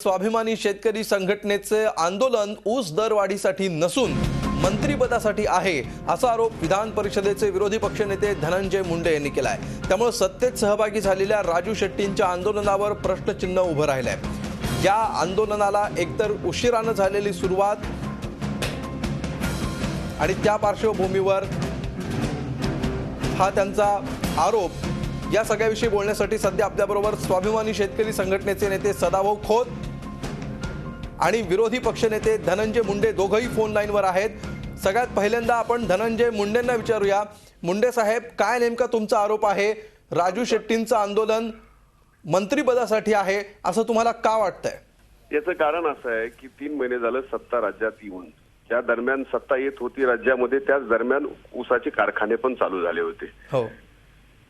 स्वाभिमानी शेतकरी संघटनेचे आंदोलन ऊस दरवाढीसाठी नसून मंत्रिपदासाठी आहे असा आरोप विधान परिषदेचे विरोधी पक्षनेते धनंजय मुंडे यांनी केला आहे। त्यामुळे सत्तेत सहभागी झालेल्या राजू शेट्टींच्या आंदोलनावर प्रश्नचिन्ह उभं राहिलं आहे। या आंदोलनाला एकतर उशिराने झालेली सुरुवात आणि त्या पार्श्वभूमीवर हा त्यांचा आरोप। या सगळ्याविषयी बोलण्यासाठी सध्या आपल्याबरोबर स्वाभिमानी शेतकरी संघटनेचे नेते सदाभाऊ खोत आणि विरोधी पक्षनेते धनंजय मुंडे दोघंही फोन लाईनवर आहेत। सगळ्यात पहिल्यांदा आपण धनंजय मुंडेंना विचारूया। मुंडे साहेब, काय नेमका तुमचा आरोप आहे? राजू शेट्टींचं आंदोलन मंत्रिपदासाठी आहे असं तुम्हाला का वाटतंय? याचं कारण असं आहे की 3 महिने झाले सत्ता राज्यात येऊन त्या दरम्यान सत्ता येत होती राज्यामध्ये, त्याच दरम्यान ऊसाचे कारखाने पण चालू झाले होते। हो,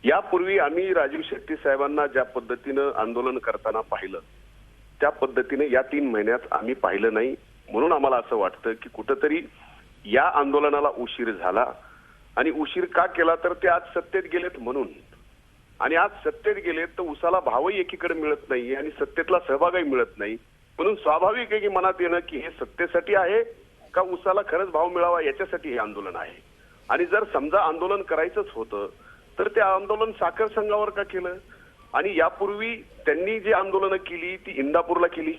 यापूर्वी आम्ही राजू शेट्टी साहेबांना ज्या पद्धतीनं आंदोलन करताना पाहिलं त्या पद्धतीने या 3 महिन्यात आम्ही पाहिलं नाही। म्हणून आम्हाला असं वाटतं की कुठंतरी या आंदोलनाला उशीर झाला आणि उशीर का केला तर ते आज सत्तेत गेलेत म्हणून, आणि आज सत्तेत गेलेत तर ऊसाला भावही एकीकडे मिळत नाही आणि सत्तेतला सहभागही मिळत नाही। म्हणून स्वाभाविक आहे की मनात येणं की हे सत्तेसाठी आहे का ऊसाला खरंच भाव मिळावा याच्यासाठी हे आंदोलन आहे। आणि जर समजा आंदोलन करायचंच होतं तर ते आंदोलन साखर संघावर का केलं? आणि यापूर्वी त्यांनी जी आंदोलनं केली ती इंदापूरला केली,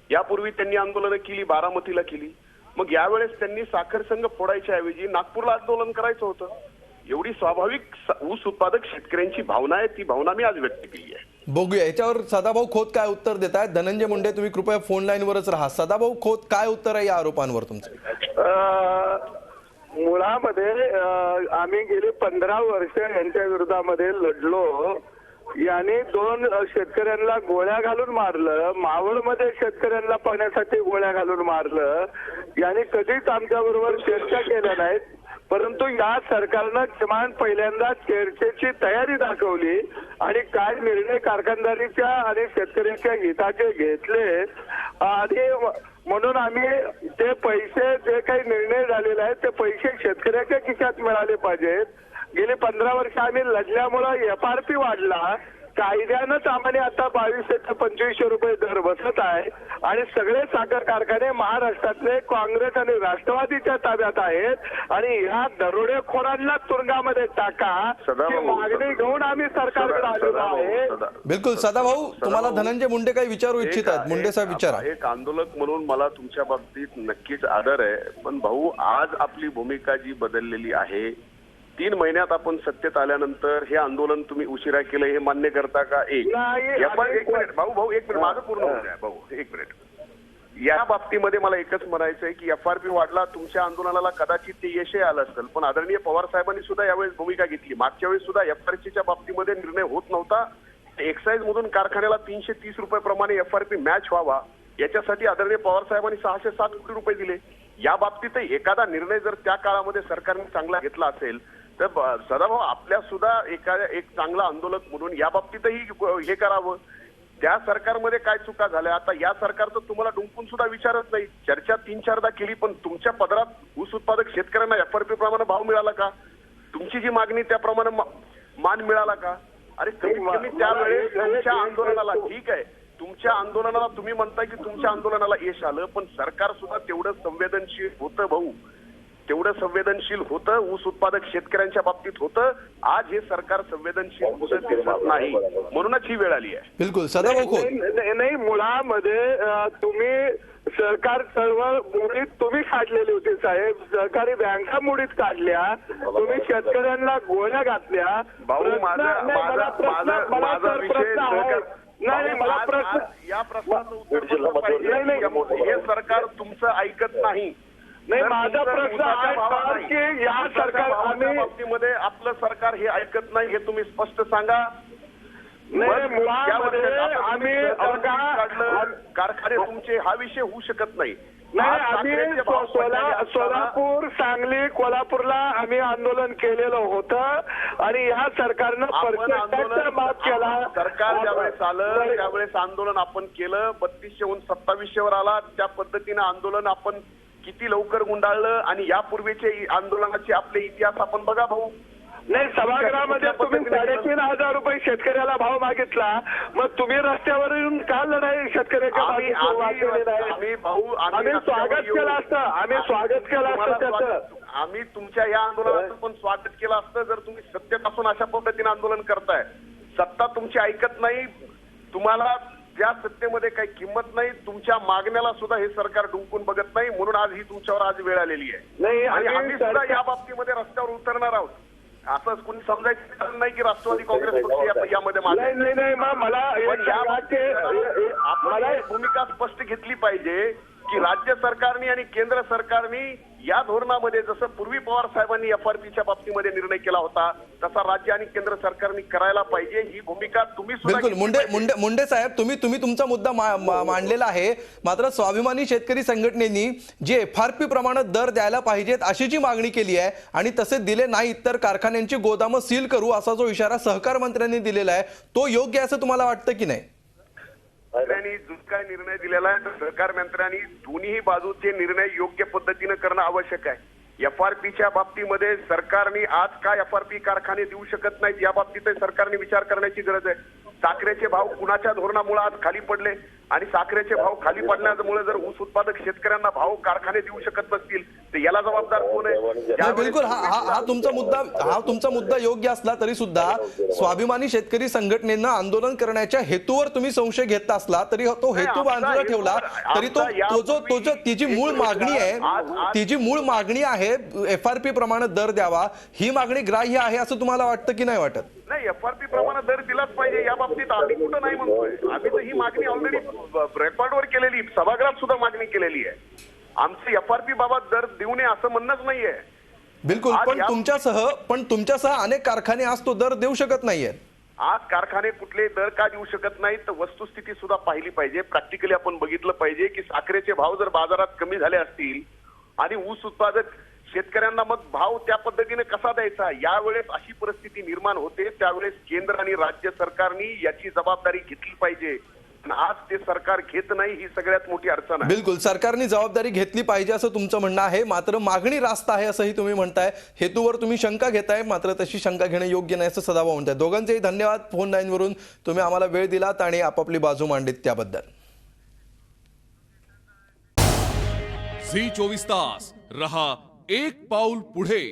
यापूर्वी त्यांनी आंदोलनं केली बारामतीला केली, मग यावेळेस त्यांनी साखर संघ फोडायच्या ऐवजी नागपूरला आंदोलन करायचं होतं। एवढी स्वाभाविक ऊस उत्पादक शेतकऱ्यांची भावना आहे, ती भावना मी आज व्यक्त केली आहे। बघूया याच्यावर सदाभाऊ खोत काय उत्तर देत आहेत। धनंजय मुंडे, तुम्ही कृपया फोन लाईनवरच राहा। सदाभाऊ खोत, काय उत्तर आहे या आरोपांवर तुमचं? मुळामध्ये आम्ही गेली 15 वर्ष यांच्या विरोधामध्ये लढलो। याने 2 शेतकऱ्यांना गोळ्या घालून मारलं, मावळमध्ये शेतकऱ्यांना पाण्यासाठी गोळ्या घालून मारलं। याने कधीच आमच्या बरोबर चर्चा केल्या नाहीत, परंतु या सरकारनं किमान पहिल्यांदा चर्चेची तयारी दाखवली आणि काय निर्णय कारखानदारीच्या आणि शेतकऱ्यांच्या हिताचे घेतले। आणि म्हणून आम्ही ते पैसे जे काही निर्णय झालेले आहेत ते पैसे शेतकऱ्याच्या खिशात मिळाले पाहिजेत। गेली 15 वर्ष आम्ही लढल्यामुळे FRP वाढला, कायद्यानंच आम्हाला आता 2200 ते 2500 रुपये दर बसत आहे आणि सगळे साखर कारखाने महाराष्ट्रातले काँग्रेस आणि राष्ट्रवादीच्या ताब्यात आहेत आणि या दरोडेखोरांना तुरुंगामध्ये टाका ही मागणी घेऊन आम्ही सरकारकडे आलेलो आहे। बिलकुल सदाभाऊ, तुम्हाला धनंजय मुंडे काही विचारू इच्छित आहेत? मुंडे साहेब विचारा। एक आंदोलक म्हणून मला तुमच्या बाबतीत नक्कीच आदर आहे, पण भाऊ आज आपली भूमिका जी बदललेली आहे, 3 महिन्यात आपण सत्तेत आल्यानंतर हे आंदोलन तुम्ही उशिरा केलं हे मान्य करता का? एक मिनिट भाऊ, एक मिनिट माझं पूर्ण होऊ द्या भाऊ, एक मिनिट। या बाबतीमध्ये मला एकच म्हणायचं आहे की FRP वाढला, तुमच्या आंदोलनाला कदाचित ते यशही आलं असेल, पण आदरणीय पवार साहेबांनी सुद्धा यावेळेस भूमिका घेतली। मागच्या वेळेस सुद्धा FRPच्या बाबतीमध्ये निर्णय होत नव्हता, एक्साईज मधून कारखान्याला 330 रुपये प्रमाणे FRP मॅच व्हावा याच्यासाठी आदरणीय पवार साहेबांनी 607 कोटी रुपये दिले। या बाबतीत एखादा निर्णय जर त्या काळामध्ये सरकारने चांगला घेतला असेल तर सदाभाऊ आपल्या सुद्धा एक चांगला आंदोलक म्हणून या बाबतीतही हे करावं। त्या सरकारमध्ये काय चुका झाल्या आता या सरकारचं तुम्हाला डुंकून सुद्धा विचारत नाही। चर्चा 3-4दा केली, पण तुमच्या पदरात ऊस उत्पादक शेतकऱ्यांना FRP प्रमाणे भाव मिळाला का? तुमची जी मागणी त्याप्रमाणे मान मिळाला का? अरे कमीत त्यावेळेस तुमच्या आंदोलनाला, ठीक आहे तुमच्या आंदोलनाला तुम्ही म्हणताय की तुमच्या आंदोलनाला यश आलं, पण सरकार सुद्धा तेवढं संवेदनशील होतं भाऊ, तेवढं संवेदनशील होतं ऊस उत्पादक शेतकऱ्यांच्या बाबतीत होतं। आज हे सरकार संवेदनशील दिसत नाही, म्हणूनच ही वेळ आली आहे। बिलकुल सदाभाऊ खोत, नाही मुळामध्ये तुम्ही सरकार चळवळ मुळीत तुम्ही काढलेली होती साहेब, सहकारी बँका मुळीत काढल्या, तुम्ही शेतकऱ्यांना गोळ्या घातल्या। भाऊ माझा विषय नाही, मला प्रश्न या प्रश्नाचं उत्तर पाहिजे। हे सरकार तुमचं ऐकत नाही। नाही, माझा प्रश्न आहे की या सरकार बाबतीमध्ये आपलं सरकार हे ऐकत नाही हे तुम्ही स्पष्ट सांगा। नाही, आम्ही कारखाने तुमचे हा विषय होऊ शकत नाही। आम्ही सोलापूर, सांगली, कोल्हापूरला आम्ही आंदोलन केलेलं होतं आणि या सरकारनं माफ केला। सरकार ज्यावेळेस आलं त्यावेळेस आंदोलन आपण केलं, 3200हून 2700वर आला। त्या पद्धतीनं आंदोलन आपण किती लवकर गुंडाळलं आणि यापूर्वीचे आंदोलनाचे आपले इतिहास आपण बघा भाऊ। नाही, सभागृहामध्ये तुम्ही 3,500 रुपये शेतकऱ्याला भाव मागितला, मग तुम्ही रस्त्यावर येऊन का लढाई शेतकऱ्याच्या आम्ही स्वागत केलं असतं, आम्ही स्वागत केलं असतं त्याचं. आम्ही तुमच्या या आंदोलनाचं पण स्वागत केलं असतं जर तुम्ही सत्तेपासून अशा पद्धतीने आंदोलन करताय. सत्ता तुमची ऐकत नाही, तुम्हाला ज्या सत्तेमध्ये काही किंमत नाही, तुमच्या मागण्याला सुद्धा हे सरकार डुंकून बघत नाही, म्हणून आज ही तुमच्यावर आज वेळ आलेली आहे. नाही, आणि आम्ही सुद्धा या बाबतीमध्ये रस्त्यावर उतरणार आहोत. असं कोणी समजायचं नाही की राष्ट्रवादी काँग्रेस पक्ष यामध्ये मागे आहे. नाही, मला आपण भूमिका स्पष्ट घेतली पाहिजे की राज्य सरकारने आणि केंद्र सरकारने या धोरणामध्ये जसं पूर्वी पवार साहेबांनी एफआरपीच्या बाबतीमध्ये निर्णय केला होता तसा राज्य आणि केंद्र सरकारने करायला पाहिजे. ही भूमिका तुम्ही सुद्धा बिलकुल मुंडे साहेब, तुम्ही तुमचा मुद्दा मांडलेला आहे. मात्र स्वाभिमानी शेतकरी संघटनेनी जे एफआरपी प्रमाणे दर द्यायला पाहिजेत अशी जी मागणी केली आहे आणि तसे दिले नाहीत तर कारखान्यांची गोदामं सील करू असा जो इशारा सहकार मंत्र्यांनी दिलेला आहे तो योग्य आहे असं तुम्हाला वाटतं की नाही? मंत्र्यांनी जो काय निर्णय दिलेला आहे तर सहकार मंत्र्यांनी दोन्ही बाजूचे निर्णय योग्य पद्धतीने करणं आवश्यक आहे. एफआरपीच्या बाबतीमध्ये सरकारने आज काय एफआरपी कारखाने देऊ शकत नाहीत या बाबतीत सरकारने विचार करण्याची गरज आहे. साखरेचे भाव कुणाच्या धोरणामुळे आज खाली पडले आणि साखरेचे भाव खाली पडण्यामुळे जर ऊस उत्पादक शेतकऱ्यांना भाव कारखाने देऊ शकत नसतील तर याला जबाबदार कोण आहे? बिलकुल हा तुमचा मुद्दा योग्य असला तरी सुद्धा स्वाभिमानी शेतकरी संघटनेनं आंदोलन करण्याच्या हेतूवर तुम्ही संशय घेतला असला तरी तो हेतू बाजूला ठेवला तरी ती जी मूळ मागणी आहे एफआरपी प्रमाणे दर द्यावा ही मागणी ग्राह्य आहे असं तुम्हाला वाटतं की नाही वाटत? नाही, एफआरपी प्रमाणे दर दिलाच पाहिजे या बाबतीत आम्ही कुठं नाही म्हणतोय. आम्ही तर ही मागणी ऑलरेडी रेकॉर्डवर केलेली, सभागृहात सुद्धा मागणी केलेली आहे. आमचं एफआरपी बाबत दर देऊ नये असं म्हणणंच नाहीये. बिलकुल, पण तुमच्यासह अनेक कारखाने आज तो दर देऊ शकत नाहीये. आज कारखाने कुठले दर का देऊ शकत नाहीत तर वस्तुस्थिती सुद्धा पाहिली पाहिजे. प्रॅक्टिकली आपण बघितलं पाहिजे की साखरेचे भाव जर बाजारात कमी झाले असतील आणि ऊस उत्पादक शेतकऱ्यांना मग भाव त्या पद्धतीने कसा द्यायचा यावेळेस अशी परिस्थिती निर्माण होते. त्यावेळेस केंद्र आणि राज्य सरकारने याची जबाबदारी घेतली पाहिजे. आज ते सरकार घेत नाही ही सगळ्यात मोठी अडचण आहे. बिलकुल, सरकारने जबाबदारी घेतली पाहिजे असं तुमचं म्हणणं आहे. मात्र मागणी रास्त आहे असंही तुम्ही म्हणताय. हेतूवर तुम्ही शंका घेताय मात्र तशी शंका घेणं योग्य नाही असं सदाभाऊ म्हणताय. दोघांचेही धन्यवाद. फोन लाईनवरून तुम्ही आम्हाला वेळ दिलात आणि आपापली बाजू मांडलीत त्याबद्दल. झी 24 तास रहा एक पाऊल पुढे.